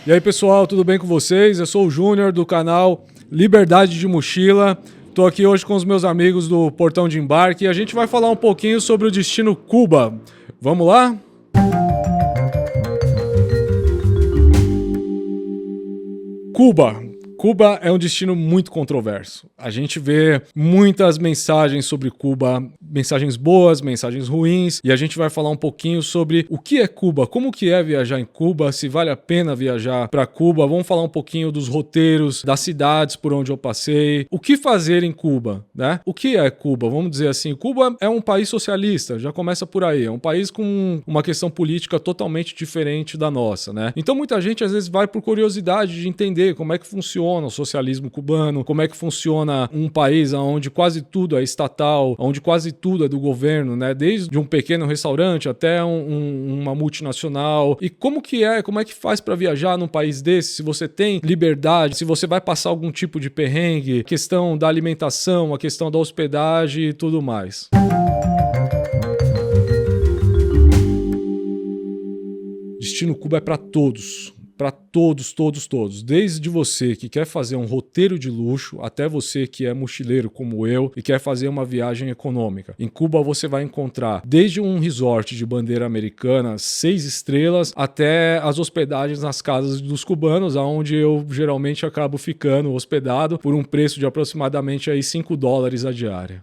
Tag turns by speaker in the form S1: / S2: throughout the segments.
S1: E aí pessoal, tudo bem com vocês? Eu sou o Júnior do canal Liberdade de Mochila. Estou aqui hoje com os meus amigos do Portão de Embarque e a gente vai falar um pouquinho sobre o destino Cuba. Vamos lá? Cuba é um destino muito controverso. A gente vê muitas mensagens sobre Cuba, mensagens boas, mensagens ruins, e a gente vai falar um pouquinho sobre o que é Cuba, como que é viajar em Cuba, se vale a pena viajar para Cuba. Vamos falar um pouquinho dos roteiros, das cidades por onde eu passei, o que fazer em Cuba, né? O que é Cuba? Vamos dizer assim, Cuba é um país socialista, já começa por aí, é um país com uma questão política totalmente diferente da nossa, né? Então muita gente às vezes vai por curiosidade de entender como é que funciona o socialismo cubano, como é que funciona um país onde quase tudo é estatal, onde quase tudo é do governo, né? Desde um pequeno restaurante até uma multinacional. E como é que faz para viajar num país desse? Se você tem liberdade, se você vai passar algum tipo de perrengue, questão da alimentação, a questão da hospedagem e tudo mais. Destino Cuba é para todos. Para todos. Desde você que quer fazer um roteiro de luxo, até você que é mochileiro como eu e quer fazer uma viagem econômica. Em Cuba você vai encontrar desde um resort de bandeira americana, 6 estrelas, até as hospedagens nas casas dos cubanos, onde eu geralmente acabo ficando hospedado por um preço de aproximadamente aí $5 a diária.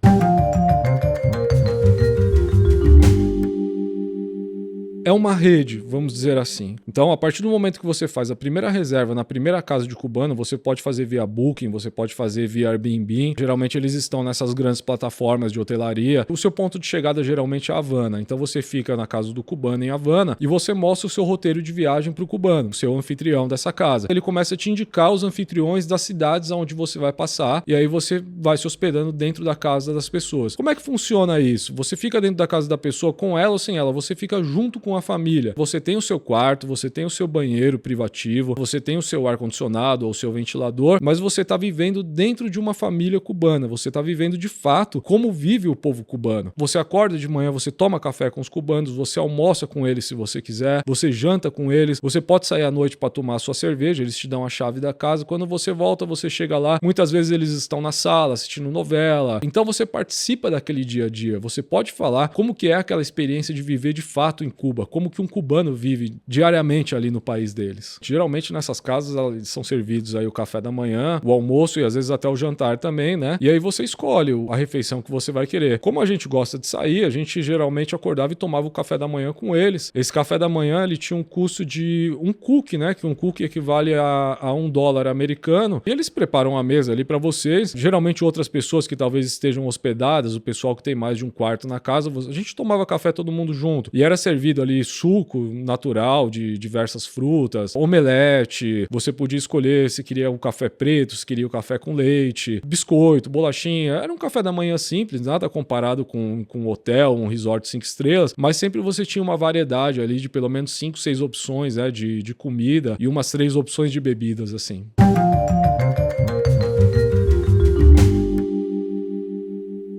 S1: É uma rede, vamos dizer assim. Então, a partir do momento que você faz a primeira reserva na primeira casa de cubano, você pode fazer via Booking, você pode fazer via Airbnb. Geralmente eles estão nessas grandes plataformas de hotelaria. O seu ponto de chegada geralmente é Havana. Então você fica na casa do cubano em Havana e você mostra o seu roteiro de viagem para o cubano, o seu anfitrião dessa casa. Ele começa a te indicar os anfitriões das cidades onde você vai passar e aí você vai se hospedando dentro da casa das pessoas. Como é que funciona isso? Você fica dentro da casa da pessoa com ela ou sem ela? Você fica junto com a família. Você tem o seu quarto, você tem o seu banheiro privativo, você tem o seu ar-condicionado ou o seu ventilador, mas você está vivendo dentro de uma família cubana. Você está vivendo de fato como vive o povo cubano. Você acorda de manhã, você toma café com os cubanos, você almoça com eles se você quiser, você janta com eles, você pode sair à noite para tomar a sua cerveja, eles te dão a chave da casa. Quando você volta, você chega lá, muitas vezes eles estão na sala assistindo novela. Então você participa daquele dia a dia. Você pode falar como que é aquela experiência de viver de fato em Cuba, como que um cubano vive diariamente ali no país deles. Geralmente nessas casas são servidos aí o café da manhã, o almoço e às vezes até o jantar também, né? E aí você escolhe a refeição que você vai querer. Como a gente gosta de sair, a gente geralmente acordava e tomava o café da manhã com eles. Esse café da manhã ele tinha um custo de um cookie, né? Que um cookie equivale a $1 americano. E eles preparam a mesa ali para vocês. Geralmente outras pessoas que talvez estejam hospedadas, o pessoal que tem mais de um quarto na casa, a gente tomava café todo mundo junto. E era servido ali suco natural de diversas frutas, omelete, você podia escolher se queria o café preto, se queria o café com leite, biscoito, bolachinha. Era um café da manhã simples, nada comparado com um hotel, um resort 5 estrelas, mas sempre você tinha uma variedade ali de pelo menos 5, 6 opções, né, de comida e umas 3 opções de bebidas assim.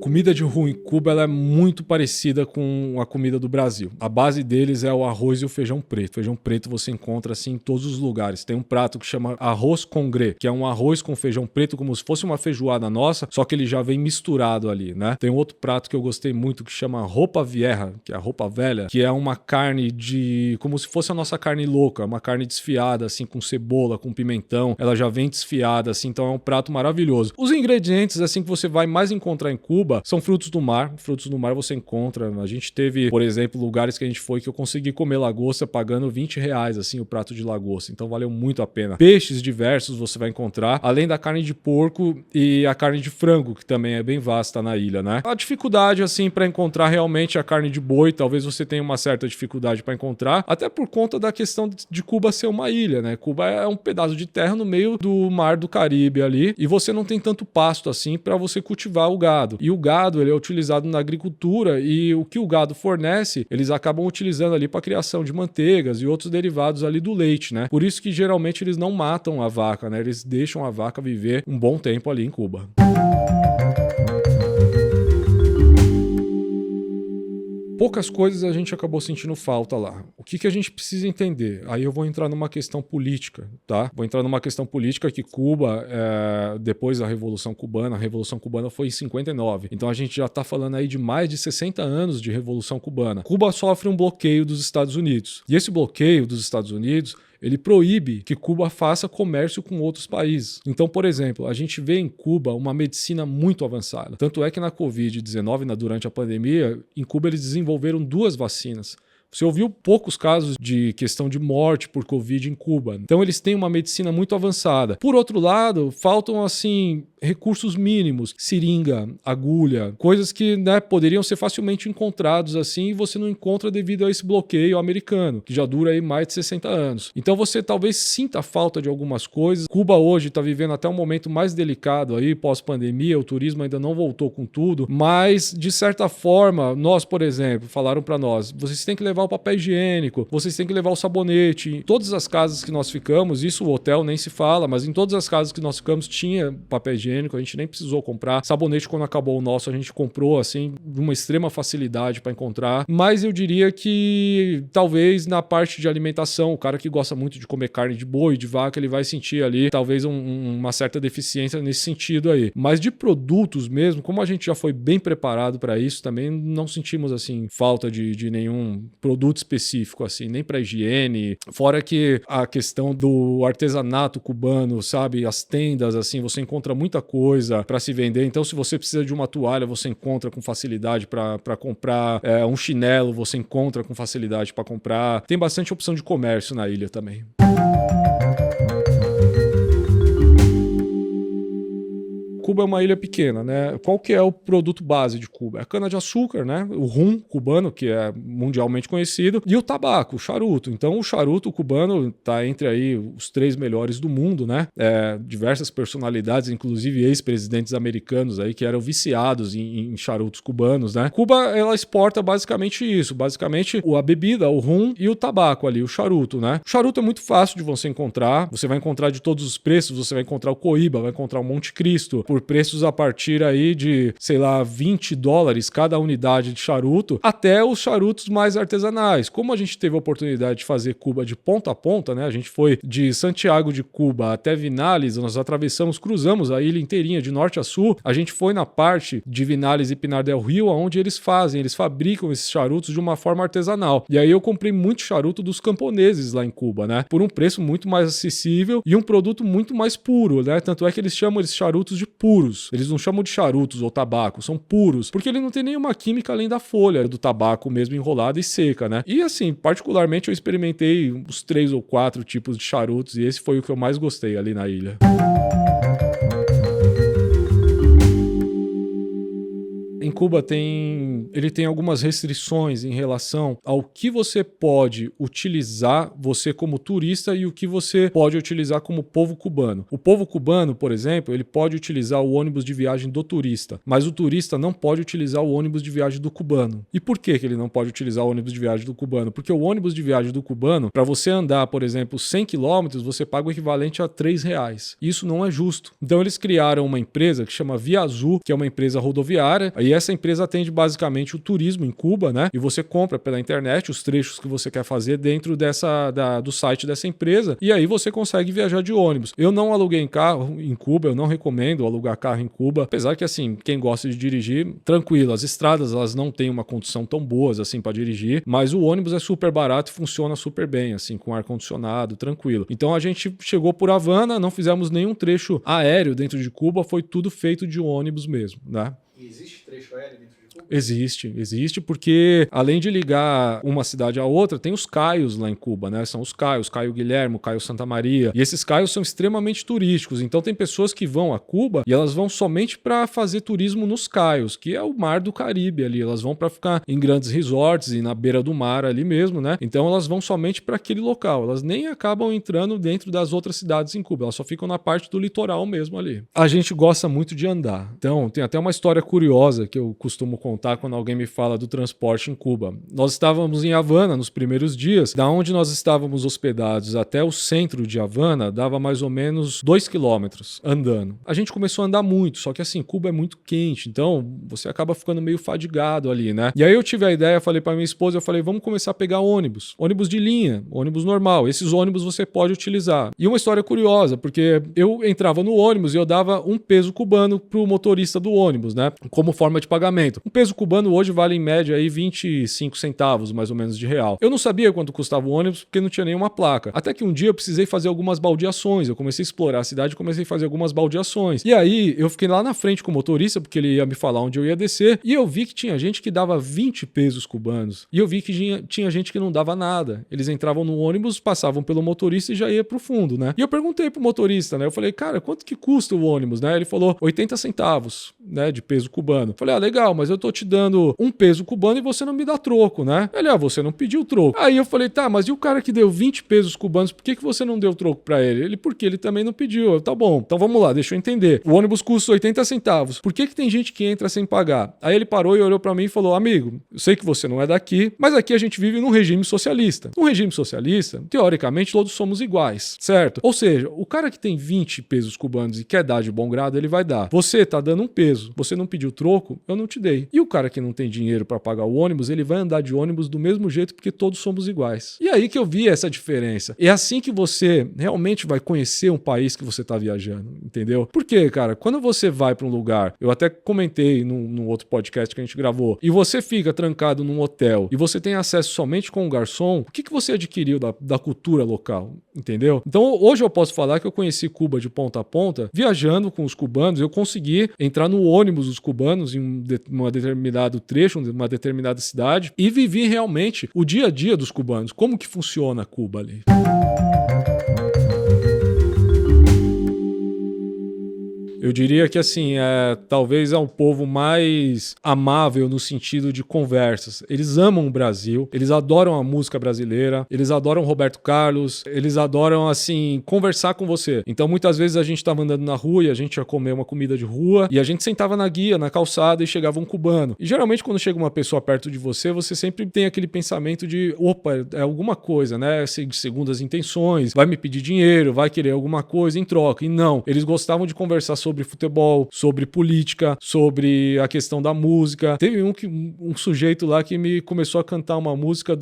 S1: Comida de rua em Cuba ela é muito parecida com a comida do Brasil. A base deles é o arroz e o feijão preto. O feijão preto você encontra assim em todos os lugares. Tem um prato que chama arroz congré, que é um arroz com feijão preto como se fosse uma feijoada nossa, só que ele já vem misturado ali, né? Tem outro prato que eu gostei muito que chama roupa vieja, que é a roupa velha, que é uma carne como se fosse a nossa carne louca, uma carne desfiada assim com cebola, com pimentão. Ela já vem desfiada assim, então é um prato maravilhoso. Os ingredientes assim que você vai mais encontrar em Cuba são frutos do mar. Frutos do mar você encontra. A gente teve, por exemplo, lugares que a gente foi que eu consegui comer lagosta pagando R$20, assim, o prato de lagosta. Então valeu muito a pena. Peixes diversos você vai encontrar, além da carne de porco e a carne de frango, que também é bem vasta na ilha, né? A dificuldade, assim, para encontrar realmente a carne de boi, talvez você tenha uma certa dificuldade para encontrar, até por conta da questão de Cuba ser uma ilha, né? Cuba é um pedaço de terra no meio do mar do Caribe ali, e você não tem tanto pasto assim para você cultivar o gado. E o gado ele é utilizado na agricultura e o que o gado fornece, eles acabam utilizando ali para a criação de manteigas e outros derivados ali do leite, né? Por isso que geralmente eles não matam a vaca, né? Eles deixam a vaca viver um bom tempo ali em Cuba. Poucas coisas a gente acabou sentindo falta lá. O que a gente precisa entender? Aí eu vou entrar numa questão política, tá? Vou entrar numa questão política que Cuba, depois da Revolução Cubana, a Revolução Cubana foi em 59. Então a gente já tá falando aí de mais de 60 anos de Revolução Cubana. Cuba sofre um bloqueio dos Estados Unidos. E esse bloqueio dos Estados Unidos, ele proíbe que Cuba faça comércio com outros países. Então, por exemplo, a gente vê em Cuba uma medicina muito avançada. Tanto é que na Covid-19, durante a pandemia, em Cuba eles desenvolveram 2 vacinas. Você ouviu poucos casos de questão de morte por Covid em Cuba. Então eles têm uma medicina muito avançada. Por outro lado, faltam assim recursos mínimos, seringa, agulha, coisas que poderiam ser facilmente encontrados assim e você não encontra devido a esse bloqueio americano, que já dura aí mais de 60 anos. Então você talvez sinta falta de algumas coisas. Cuba hoje está vivendo até um momento mais delicado aí, pós-pandemia, o turismo ainda não voltou com tudo, mas de certa forma, nós, por exemplo, falaram para nós, vocês têm que levar o papel higiênico, vocês têm que levar o sabonete. Em todas as casas que nós ficamos, isso o hotel nem se fala, mas em todas as casas que nós ficamos tinha papel higiênico, a gente nem precisou comprar. Sabonete, quando acabou o nosso, a gente comprou assim, de uma extrema facilidade para encontrar. Mas eu diria que talvez na parte de alimentação, o cara que gosta muito de comer carne de boi, de vaca, ele vai sentir ali talvez uma certa deficiência nesse sentido aí. Mas de produtos mesmo, como a gente já foi bem preparado para isso, também não sentimos assim falta de nenhum produto específico assim, nem para higiene. Fora que a questão do artesanato cubano, sabe, as tendas assim, você encontra muita coisa para se vender. Então, se você precisa de uma toalha, você encontra com facilidade para comprar. Um chinelo, você encontra com facilidade para comprar. Tem bastante opção de comércio na ilha também. Cuba é uma ilha pequena, né? Qual que é o produto base de Cuba? É a cana-de-açúcar, né? O rum cubano, que é mundialmente conhecido, e o tabaco, o charuto. Então, o charuto cubano está entre aí os 3 melhores do mundo, né? Diversas personalidades, inclusive ex-presidentes americanos aí, que eram viciados em charutos cubanos, né? Cuba, ela exporta basicamente isso. Basicamente, a bebida, o rum e o tabaco ali, o charuto, né? O charuto é muito fácil de você encontrar. Você vai encontrar de todos os preços. Você vai encontrar o Coíba, vai encontrar o Monte Cristo, por preços a partir aí de, sei lá, $20 cada unidade de charuto, até os charutos mais artesanais. Como a gente teve a oportunidade de fazer Cuba de ponta a ponta, né? A gente foi de Santiago de Cuba até Vinales, nós atravessamos, cruzamos a ilha inteirinha de norte a sul. A gente foi na parte de Vinales e Pinar del Rio, onde eles fabricam esses charutos de uma forma artesanal. E aí eu comprei muito charuto dos camponeses lá em Cuba, né? Por um preço muito mais acessível e um produto muito mais puro, né? Tanto é que eles chamam esses charutos de puros. Eles não chamam de charutos ou tabaco, são puros, porque ele não tem nenhuma química além da folha do tabaco mesmo enrolada e seca, né? E assim, particularmente eu experimentei uns 3 ou 4 tipos de charutos e esse foi o que eu mais gostei ali na ilha. Em Cuba ele tem algumas restrições em relação ao que você pode utilizar, você como turista, e o que você pode utilizar como povo cubano. O povo cubano, por exemplo, ele pode utilizar o ônibus de viagem do turista, mas o turista não pode utilizar o ônibus de viagem do cubano. E por que ele não pode utilizar o ônibus de viagem do cubano? Porque o ônibus de viagem do cubano, para você andar, por exemplo, 100 km, você paga o equivalente a R$3. Isso não é justo. Então eles criaram uma empresa que chama Via Azul, que é uma empresa rodoviária, e essa empresa atende basicamente o turismo em Cuba, né? E você compra pela internet os trechos que você quer fazer dentro do site dessa empresa, e aí você consegue viajar de ônibus. Eu não aluguei carro em Cuba, eu não recomendo alugar carro em Cuba, apesar que, assim, quem gosta de dirigir, tranquilo, as estradas, elas não têm uma condição tão boas, assim, para dirigir, mas o ônibus é super barato e funciona super bem, assim, com ar-condicionado, tranquilo. Então a gente chegou por Havana, não fizemos nenhum trecho aéreo dentro de Cuba, foi tudo feito de ônibus mesmo, né?
S2: E existe trecho aéreo dentro de Cuba?
S1: Existe, porque além de ligar uma cidade à outra, tem os caios lá em Cuba, né? São os caios, Caio Guilherme, Caio Santa Maria. E esses caios são extremamente turísticos. Então tem pessoas que vão a Cuba e elas vão somente para fazer turismo nos caios, que é o mar do Caribe ali. Elas vão para ficar em grandes resorts e na beira do mar ali mesmo, né? Então elas vão somente para aquele local. Elas nem acabam entrando dentro das outras cidades em Cuba. Elas só ficam na parte do litoral mesmo ali. A gente gosta muito de andar. Então tem até uma história curiosa que eu costumo contar contar quando alguém me fala do transporte em Cuba. Nós estávamos em Havana nos primeiros dias, da onde nós estávamos hospedados até o centro de Havana, dava mais ou menos 2 quilômetros andando. A gente começou a andar muito, só que assim, Cuba é muito quente, então você acaba ficando meio fadigado ali, né? E aí eu tive a ideia, falei pra minha esposa, eu falei, vamos começar a pegar ônibus de linha, ônibus normal. Esses ônibus você pode utilizar. E uma história curiosa, porque eu entrava no ônibus e eu dava um peso cubano pro motorista do ônibus, né? Como forma de pagamento. Um peso cubano hoje vale em média aí 25 centavos, mais ou menos, de real. Eu não sabia quanto custava o ônibus porque não tinha nenhuma placa. Até que um dia eu precisei fazer algumas baldeações. Eu comecei a explorar a cidade e comecei a fazer algumas baldeações. E aí eu fiquei lá na frente com o motorista, porque ele ia me falar onde eu ia descer, e eu vi que tinha gente que dava 20 pesos cubanos. E eu vi que tinha gente que não dava nada. Eles entravam no ônibus, passavam pelo motorista e já ia pro fundo, né? E eu perguntei pro motorista, né? Eu falei, cara, quanto que custa o ônibus, né? Ele falou 80 centavos, né? De peso cubano. Eu falei, legal, mas eu tô te dando um peso cubano e você não me dá troco, né? Ele, você não pediu troco. Aí eu falei, tá, mas e o cara que deu 20 pesos cubanos, por que você não deu troco pra ele? Ele, porque ele também não pediu. Eu, tá bom, então vamos lá, deixa eu entender. O ônibus custa 80 centavos. Por que tem gente que entra sem pagar? Aí ele parou e olhou pra mim e falou, amigo, eu sei que você não é daqui, mas aqui a gente vive num regime socialista. Num regime socialista, teoricamente, todos somos iguais, certo? Ou seja, o cara que tem 20 pesos cubanos e quer dar de bom grado, ele vai dar. Você tá dando um peso, você não pediu troco, eu não te dei. E o cara que não tem dinheiro pra pagar o ônibus, ele vai andar de ônibus do mesmo jeito porque todos somos iguais. E aí que eu vi essa diferença. É assim que você realmente vai conhecer um país que você tá viajando, entendeu? Porque, cara, quando você vai pra um lugar, eu até comentei num outro podcast que a gente gravou, e você fica trancado num hotel e você tem acesso somente com o garçom, o que você adquiriu da cultura local, entendeu? Então hoje eu posso falar que eu conheci Cuba de ponta a ponta, viajando com os cubanos, eu consegui entrar no ônibus dos cubanos em um determinado trecho, uma determinada cidade, e vivi realmente o dia a dia dos cubanos, como que funciona Cuba ali. Eu diria que, assim, talvez é um povo mais amável no sentido de conversas. Eles amam o Brasil, eles adoram a música brasileira, eles adoram Roberto Carlos, eles adoram, assim, conversar com você. Então, muitas vezes a gente estava andando na rua e a gente ia comer uma comida de rua e a gente sentava na guia, na calçada e chegava um cubano. E geralmente quando chega uma pessoa perto de você, você sempre tem aquele pensamento de, opa, é alguma coisa, né? Segundo as intenções, vai me pedir dinheiro, vai querer alguma coisa em troca. E não, eles gostavam de conversar sobre futebol, sobre política, sobre a questão da música. Teve um sujeito lá que me começou a cantar uma música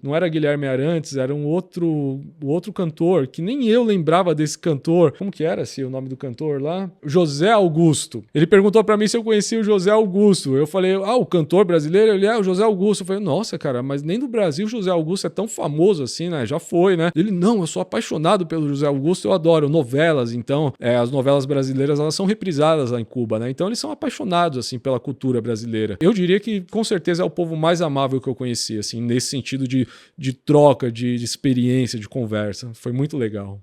S1: não era Guilherme Arantes, era um outro cantor, que nem eu lembrava desse cantor. Como que era o nome do cantor lá? José Augusto. Ele perguntou pra mim se eu conhecia o José Augusto. Eu falei, o cantor brasileiro? Ele o José Augusto. Eu falei, nossa, cara, mas nem no Brasil o José Augusto é tão famoso assim, né? Já foi, né? Ele, não, eu sou apaixonado pelo José Augusto, eu adoro novelas, então, as novelas brasileiras, elas são reprisadas lá em Cuba, né? Então eles são apaixonados, assim, pela cultura brasileira. Eu diria que, com certeza, é o povo mais amável que eu conheci, assim, nesse sentido de troca, de experiência, de conversa. Foi muito legal.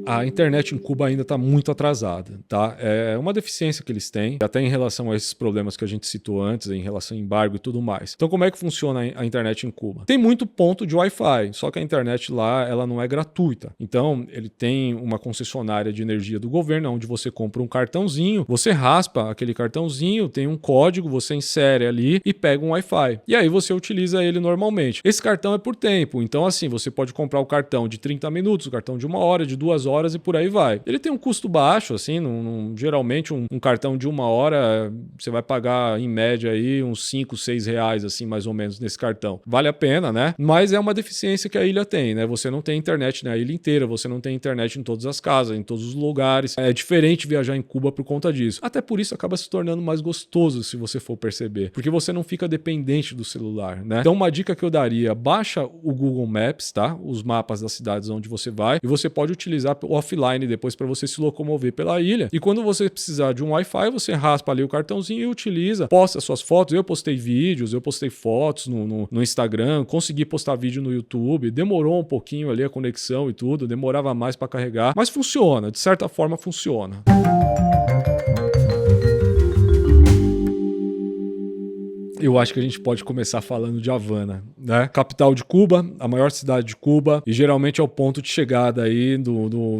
S1: A internet em Cuba ainda está muito atrasada, tá? É uma deficiência que eles têm, até em relação a esses problemas que a gente citou antes, em relação a embargo e tudo mais. Então, como é que funciona a internet em Cuba? Tem muito ponto de Wi-Fi, só que a internet lá, ela não é gratuita. Então, ele tem uma concessionária de energia do governo, onde você compra um cartãozinho, você raspa aquele cartãozinho, tem um código, você insere ali e pega um Wi-Fi. E aí você utiliza ele normalmente. Esse cartão é por tempo, então assim, você pode comprar o cartão de 30 minutos, o cartão de 1 hora, de 2 horas, e por aí vai. Ele tem um custo baixo, assim, geralmente um cartão de 1 hora, você vai pagar em média aí uns 5, 6 reais, assim, mais ou menos, nesse cartão. Vale a pena, né? Mas é uma deficiência que a ilha tem, né? Você não tem internet na ilha inteira, você não tem internet em todas as casas, em todos os lugares. É diferente viajar em Cuba por conta disso. Até por isso acaba se tornando mais gostoso, se você for perceber, porque você não fica dependente do celular, né? Então, uma dica que eu daria, baixa o Google Maps, tá? Os mapas das cidades onde você vai, e você pode utilizar offline depois para você se locomover pela ilha. E quando você precisar de um Wi-Fi, você raspa ali o cartãozinho e utiliza, posta suas fotos. Eu postei vídeos, eu postei fotos no Instagram, consegui postar vídeo no YouTube. Demorou um pouquinho ali a conexão e tudo, demorava mais para carregar, mas funciona, de certa forma funciona. Eu eu acho que a gente pode começar falando de Havana, né? Capital de Cuba, a maior cidade de Cuba, e geralmente é o ponto de chegada aí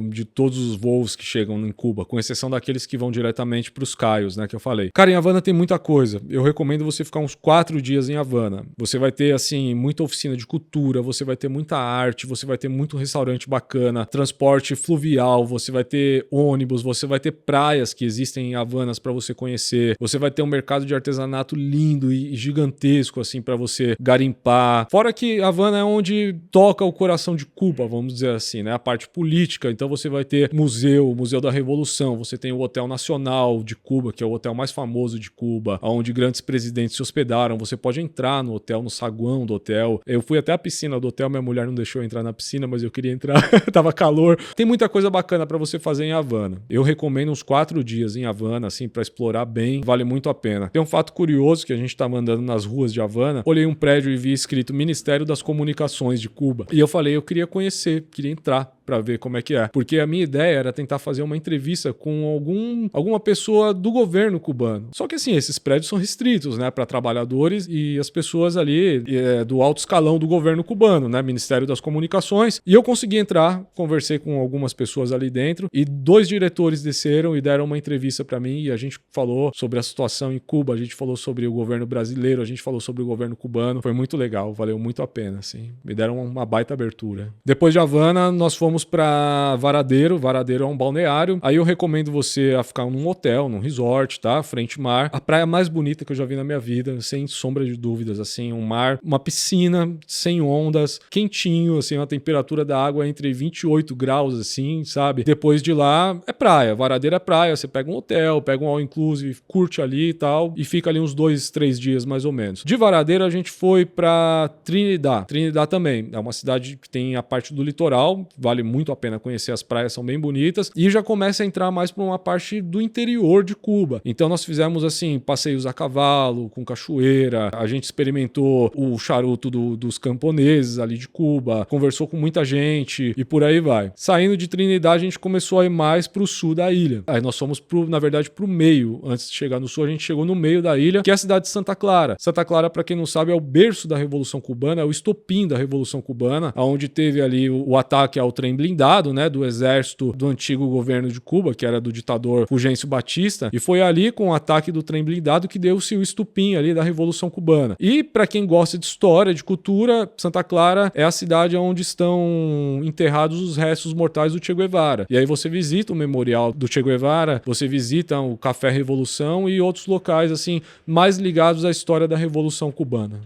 S1: de todos os voos que chegam em Cuba, com exceção daqueles que vão diretamente para os caios, né, que eu falei. Cara, em Havana tem muita coisa. Eu recomendo você ficar uns 4 dias em Havana. Você vai ter, assim, muita oficina de cultura, você vai ter muita arte, você vai ter muito restaurante bacana, transporte fluvial, você vai ter ônibus, você vai ter praias que existem em Havanas para você conhecer, você vai ter um mercado de artesanato lindo e gigantesco, assim, para você garimpar. Fora que Havana é onde toca o coração de Cuba, vamos dizer assim, né? A parte política. Então você vai ter o Museu da Revolução, você tem o Hotel Nacional de Cuba, que é o hotel mais famoso de Cuba, onde grandes presidentes se hospedaram. Você pode entrar no hotel, no saguão do hotel. Eu fui até a piscina do hotel, minha mulher não deixou eu entrar na piscina, mas eu queria entrar, tava calor. Tem muita coisa bacana para você fazer em Havana. Eu recomendo uns 4 dias em Havana, assim, para explorar bem, vale muito a pena. Tem um fato curioso que a gente tava andando nas ruas de Havana, olhei um prédio e vi escrito Ministério das Comunicações de Cuba. E eu falei, eu queria conhecer, queria entrar pra ver como é que é. Porque a minha ideia era tentar fazer uma entrevista com alguma pessoa do governo cubano. Só que assim, esses prédios são restritos, né, para trabalhadores e as pessoas ali do alto escalão do governo cubano, né, Ministério das Comunicações. E eu consegui entrar, conversei com algumas pessoas ali dentro e 2 diretores desceram e deram uma entrevista pra mim e a gente falou sobre a situação em Cuba, a gente falou sobre o governo brasileiro, a gente falou sobre o governo cubano. Foi muito legal, valeu muito a pena, assim. Me deram uma baita abertura. Depois de Havana, nós fomos pra Varadero. Varadero é um balneário. Aí eu recomendo você a ficar num hotel, num resort, tá? Frente mar. A praia mais bonita que eu já vi na minha vida, sem sombra de dúvidas, assim, um mar, uma piscina sem ondas, quentinho, assim, a temperatura da água é entre 28 graus, assim, sabe? Depois de lá, é praia. Varadero é praia. Você pega um hotel, pega um all-inclusive, curte ali e tal, e fica ali uns 2, 3 dias, mais ou menos. De Varadero, a gente foi pra Trinidad. Trinidad também é uma cidade que tem a parte do litoral, vale muito a pena conhecer, as praias são bem bonitas, e já começa a entrar mais para uma parte do interior de Cuba. Então nós fizemos assim, passeios a cavalo, com cachoeira, a gente experimentou o charuto dos camponeses ali de Cuba, conversou com muita gente e por aí vai. Saindo de Trinidad, a gente começou a ir mais pro sul da ilha. Aí nós fomos na verdade pro meio. Antes de chegar no sul, a gente chegou no meio da ilha, que é a cidade de Santa Clara. Santa Clara, para quem não sabe, é o berço da Revolução Cubana, é o estopim da Revolução Cubana, onde teve ali o ataque ao trem blindado, né, do exército do antigo governo de Cuba, que era do ditador Fulgêncio Batista, e foi ali com o ataque do trem blindado que deu-se o estupim ali da Revolução Cubana. E para quem gosta de história, de cultura, Santa Clara é a cidade onde estão enterrados os restos mortais do Che Guevara. E aí você visita o memorial do Che Guevara, você visita o Café Revolução e outros locais assim mais ligados à história da Revolução Cubana.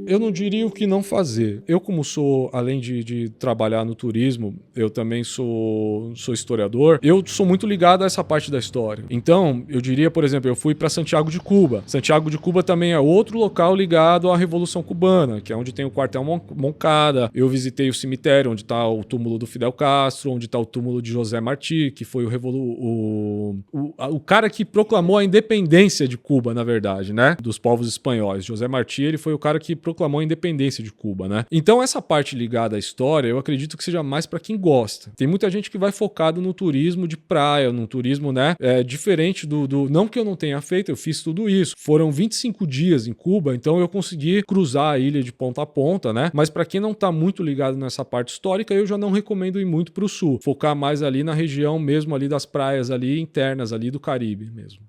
S1: Eu não diria o que não fazer. Eu, como sou, além de trabalhar no turismo, eu também sou historiador, eu sou muito ligado a essa parte da história. Então, eu diria, por exemplo, eu fui para Santiago de Cuba. Santiago de Cuba também é outro local ligado à Revolução Cubana, que é onde tem o quartel Moncada. Eu visitei o cemitério onde está o túmulo do Fidel Castro, onde está o túmulo de José Martí, que foi o cara que proclamou a independência de Cuba, na verdade, né? Dos povos espanhóis. José Martí, ele foi o cara que proclamou a independência de Cuba, né? Então essa parte ligada à história, eu acredito que seja mais para quem gosta. Tem muita gente que vai focado no turismo de praia, no turismo, né? Diferente não que eu não tenha feito, eu fiz tudo isso. Foram 25 dias em Cuba, então eu consegui cruzar a ilha de ponta a ponta, né? Mas para quem não tá muito ligado nessa parte histórica, eu já não recomendo ir muito pro sul. Focar mais ali na região mesmo ali das praias ali internas ali do Caribe mesmo.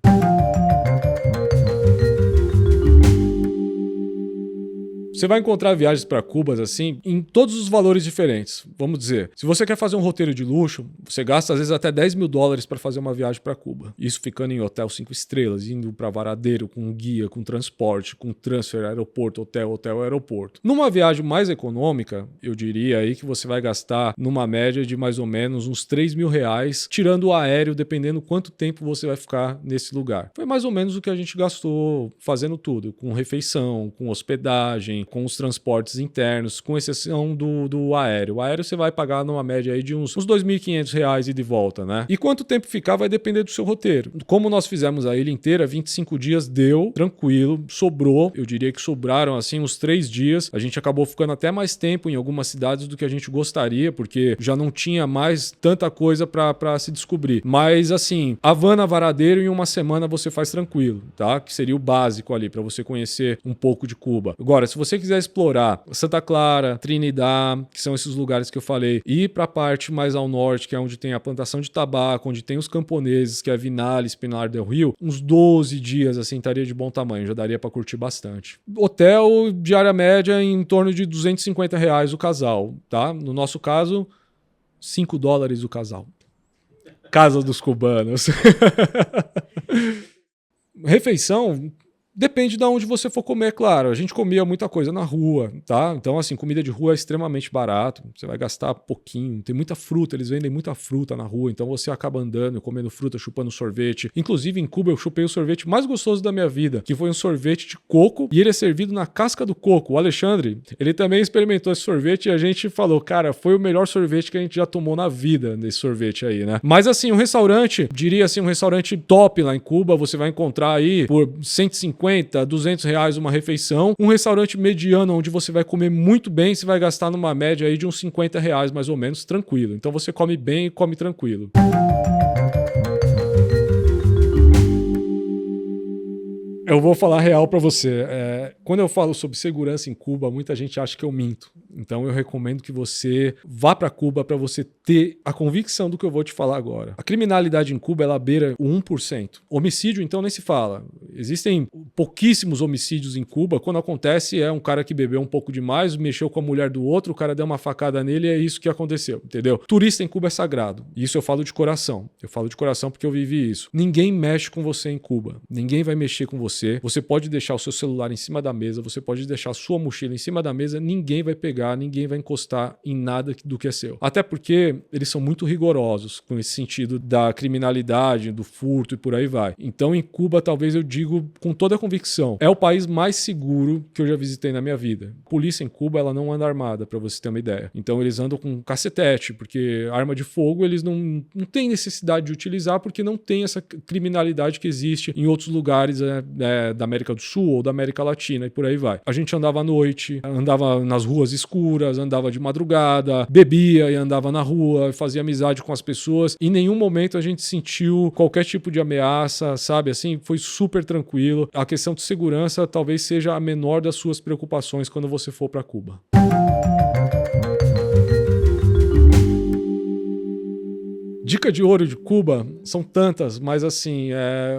S1: Você vai encontrar viagens para Cuba assim em todos os valores diferentes. Vamos dizer, se você quer fazer um roteiro de luxo, você gasta às vezes até $10.000 para fazer uma viagem para Cuba. Isso ficando em hotel 5 estrelas, indo para Varadero com guia, com transporte, com transfer, aeroporto, hotel, aeroporto. Numa viagem mais econômica, eu diria aí que você vai gastar numa média de mais ou menos uns R$3.000, tirando o aéreo, dependendo quanto tempo você vai ficar nesse lugar. Foi mais ou menos o que a gente gastou fazendo tudo, com refeição, com hospedagem, com os transportes internos, com exceção do aéreo. O aéreo você vai pagar numa média aí de uns R$2.500 e de volta, né? E quanto tempo ficar vai depender do seu roteiro. Como nós fizemos a ilha inteira, 25 dias deu, tranquilo, sobrou. Eu diria que sobraram assim uns 3 dias. A gente acabou ficando até mais tempo em algumas cidades do que a gente gostaria, porque já não tinha mais tanta coisa para se descobrir. Mas assim, Havana, Varadeiro, em uma semana você faz tranquilo, tá? Que seria o básico ali para você conhecer um pouco de Cuba. Agora, se você quiser explorar Santa Clara, Trinidad, que são esses lugares que eu falei, e ir para a parte mais ao norte, que é onde tem a plantação de tabaco, onde tem os camponeses, que é Vinales, Pinar del Rio, uns 12 dias assim estaria de bom tamanho, já daria para curtir bastante. Hotel, diária média em torno de R$250 o casal, tá? No nosso caso, $5 o casal. Casa dos cubanos. Refeição depende de onde você for comer, claro. A gente comia muita coisa na rua, tá? Então, assim, comida de rua é extremamente barato. Você vai gastar pouquinho. Tem muita fruta, eles vendem muita fruta na rua. Então, você acaba andando, comendo fruta, chupando sorvete. Inclusive, em Cuba, eu chupei o sorvete mais gostoso da minha vida, que foi um sorvete de coco. E ele é servido na casca do coco. O Alexandre, ele também experimentou esse sorvete e a gente falou, cara, foi o melhor sorvete que a gente já tomou na vida, nesse sorvete aí, né? Mas, assim, um restaurante, diria assim, um restaurante top lá em Cuba, você vai encontrar aí por 150, R$200 uma refeição. Um restaurante mediano onde você vai comer muito bem, você vai gastar numa média aí de uns R$50 mais ou menos, tranquilo. Então você come bem e come tranquilo. Eu vou falar real pra você. Quando eu falo sobre segurança em Cuba, muita gente acha que eu minto. Então eu recomendo que você vá pra Cuba pra você ter a convicção do que eu vou te falar agora. A criminalidade em Cuba, ela beira o 1%. Homicídio, então, nem se fala. Existem pouquíssimos homicídios em Cuba. Quando acontece, é um cara que bebeu um pouco demais, mexeu com a mulher do outro, o cara deu uma facada nele e é isso que aconteceu, entendeu? Turista em Cuba é sagrado. Isso eu falo de coração. Eu falo de coração porque eu vivi isso. Ninguém mexe com você em Cuba. Ninguém vai mexer com você. Você pode deixar o seu celular em cima da mesa, você pode deixar a sua mochila em cima da mesa, ninguém vai pegar, ninguém vai encostar em nada do que é seu. Até porque eles são muito rigorosos com esse sentido da criminalidade, do furto e por aí vai. Então em Cuba, talvez eu digo com toda a convicção, é o país mais seguro que eu já visitei na minha vida. A polícia em Cuba, ela não anda armada, pra você ter uma ideia. Então eles andam com cacetete, porque arma de fogo eles não têm necessidade de utilizar, porque não tem essa criminalidade que existe em outros lugares, da América do Sul ou da América Latina e por aí vai. A gente andava à noite, andava nas ruas escuras, andava de madrugada, bebia e andava na rua, fazia amizade com as pessoas. Em nenhum momento a gente sentiu qualquer tipo de ameaça, sabe? Assim, foi super tranquilo. A questão de segurança talvez seja a menor das suas preocupações quando você for para Cuba. Dica de ouro de Cuba são tantas, mas assim,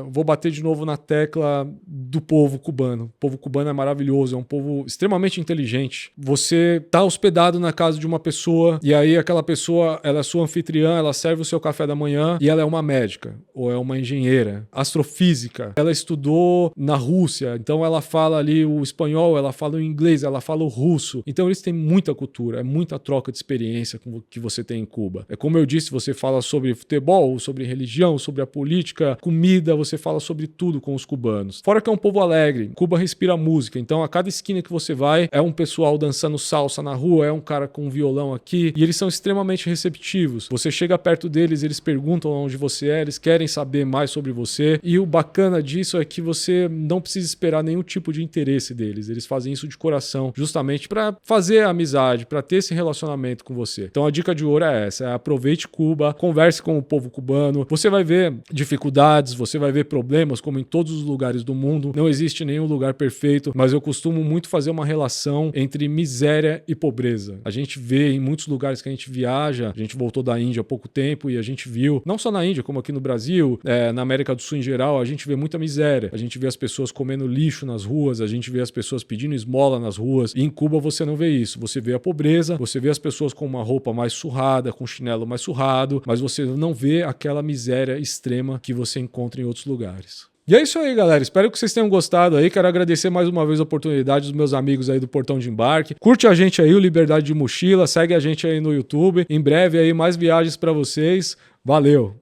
S1: vou bater de novo na tecla do povo cubano. O povo cubano é maravilhoso, é um povo extremamente inteligente. Você tá hospedado na casa de uma pessoa e aí aquela pessoa, ela é sua anfitriã, ela serve o seu café da manhã e ela é uma médica ou é uma engenheira, astrofísica. Ela estudou na Rússia, então ela fala ali o espanhol, ela fala o inglês, ela fala o russo. Então eles têm muita cultura, é muita troca de experiência que você tem em Cuba. É como eu disse, você fala sobre futebol, sobre religião, sobre a política, comida, você fala sobre tudo com os cubanos. Fora que é um povo alegre, Cuba respira música, então a cada esquina que você vai é um pessoal dançando salsa na rua, é um cara com um violão aqui, e eles são extremamente receptivos. Você chega perto deles, eles perguntam onde você é, eles querem saber mais sobre você, e o bacana disso é que você não precisa esperar nenhum tipo de interesse deles, eles fazem isso de coração, justamente para fazer amizade, para ter esse relacionamento com você. Então a dica de ouro é essa, aproveite Cuba, converse com o povo cubano, você vai ver dificuldades, você vai ver problemas, como em todos os lugares do mundo, não existe nenhum lugar perfeito, mas eu costumo muito fazer uma relação entre miséria e pobreza. A gente vê em muitos lugares que a gente viaja, a gente voltou da Índia há pouco tempo e a gente viu, não só na Índia, como aqui no Brasil, na América do Sul em geral, a gente vê muita miséria, a gente vê as pessoas comendo lixo nas ruas, a gente vê as pessoas pedindo esmola nas ruas, e em Cuba você não vê isso, você vê a pobreza, você vê as pessoas com uma roupa mais surrada, com chinelo mais surrado, mas você não vê aquela miséria extrema que você encontra em outros lugares. E é isso aí, galera. Espero que vocês tenham gostado aí. Quero agradecer mais uma vez a oportunidade dos meus amigos aí do Portão de Embarque. Curte a gente aí, o Liberdade de Mochila. Segue a gente aí no YouTube. Em breve aí mais viagens para vocês. Valeu!